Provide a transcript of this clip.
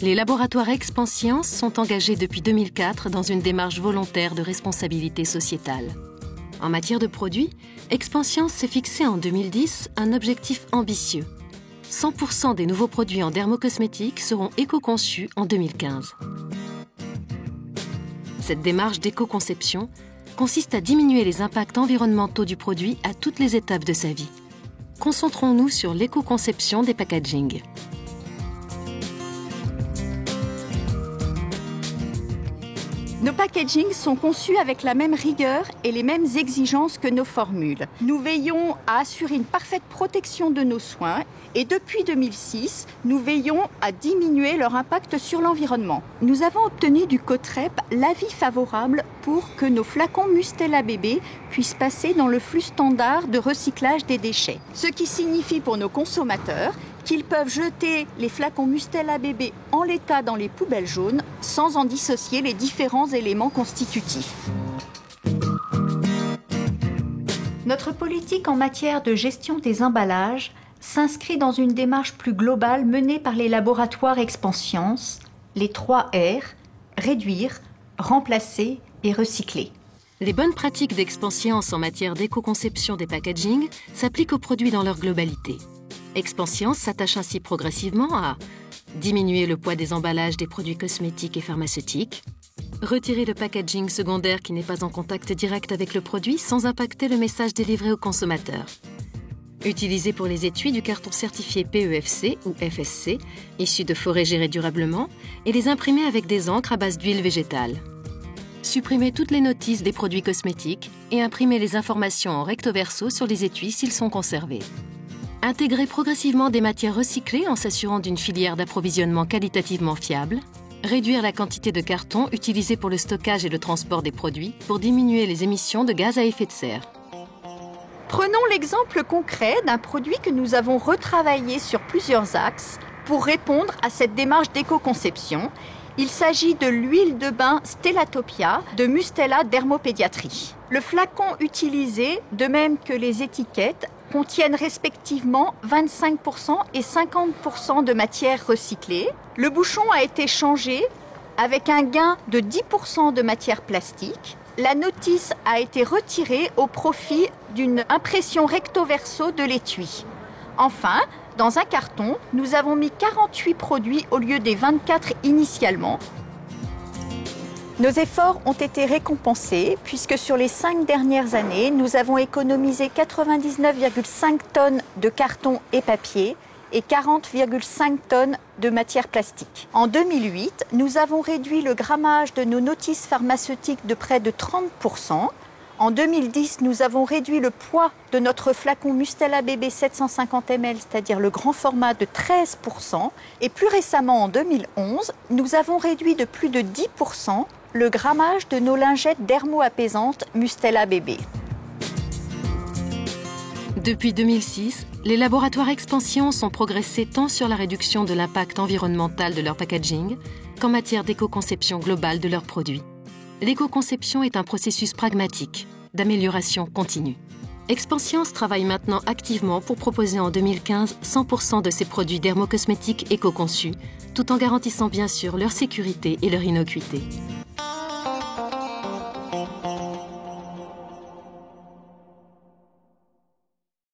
Les laboratoires Expanscience sont engagés depuis 2004 dans une démarche volontaire de responsabilité sociétale. En matière de produits, Expanscience s'est fixé en 2010 un objectif ambitieux. 100% des nouveaux produits en dermocosmétiques seront éco-conçus en 2015. Cette démarche d'éco-conception consiste à diminuer les impacts environnementaux du produit à toutes les étapes de sa vie. Concentrons-nous sur l'éco-conception des packagings. Nos packagings sont conçus avec la même rigueur et les mêmes exigences que nos formules. Nous veillons à assurer une parfaite protection de nos soins et depuis 2006, nous veillons à diminuer leur impact sur l'environnement. Nous avons obtenu du COTREP l'avis favorable pour que nos flacons Mustela bébé puissent passer dans le flux standard de recyclage des déchets. Ce qui signifie pour nos consommateurs qu'ils peuvent jeter les flacons Mustela bébé en l'état dans les poubelles jaunes sans en dissocier les différents éléments constitutifs. Notre politique en matière de gestion des emballages s'inscrit dans une démarche plus globale menée par les laboratoires Expanscience, les 3 R, réduire, remplacer et recycler. Les bonnes pratiques d'Expanscience en matière d'éco-conception des packagings s'appliquent aux produits dans leur globalité. Expanscience s'attache ainsi progressivement à diminuer le poids des emballages des produits cosmétiques et pharmaceutiques, retirer le packaging secondaire qui n'est pas en contact direct avec le produit sans impacter le message délivré au consommateur, utiliser pour les étuis du carton certifié PEFC ou FSC, issu de forêts gérées durablement, et les imprimer avec des encres à base d'huile végétale. Supprimer toutes les notices des produits cosmétiques et imprimer les informations en recto verso sur les étuis s'ils sont conservés. Intégrer progressivement des matières recyclées en s'assurant d'une filière d'approvisionnement qualitativement fiable. Réduire la quantité de carton utilisé pour le stockage et le transport des produits pour diminuer les émissions de gaz à effet de serre. Prenons l'exemple concret d'un produit que nous avons retravaillé sur plusieurs axes pour répondre à cette démarche d'éco-conception. Il s'agit de l'huile de bain Stellatopia de Mustela Dermopédiatrie. Le flacon utilisé, de même que les étiquettes, contiennent respectivement 25% et 50% de matière recyclée. Le bouchon a été changé avec un gain de 10% de matière plastique. La notice a été retirée au profit d'une impression recto-verso de l'étui. Enfin, dans un carton, nous avons mis 48 produits au lieu des 24 initialement. Nos efforts ont été récompensés puisque sur les 5 dernières années, nous avons économisé 99,5 tonnes de carton et papier et 40,5 tonnes de matière plastique. En 2008, nous avons réduit le grammage de nos notices pharmaceutiques de près de 30%. En 2010, nous avons réduit le poids de notre flacon Mustela bébé 750 ml, c'est-à-dire le grand format, de 13%. Et plus récemment, en 2011, nous avons réduit de plus de 10% le grammage de nos lingettes dermo-apaisantes Mustela bébé. Depuis 2006, les laboratoires Expanscience ont progressé tant sur la réduction de l'impact environnemental de leur packaging qu'en matière d'éco-conception globale de leurs produits. L'éco-conception est un processus pragmatique, d'amélioration continue. Expanscience travaille maintenant activement pour proposer en 2015 100% de ses produits dermocosmétiques éco-conçus, tout en garantissant bien sûr leur sécurité et leur innocuité.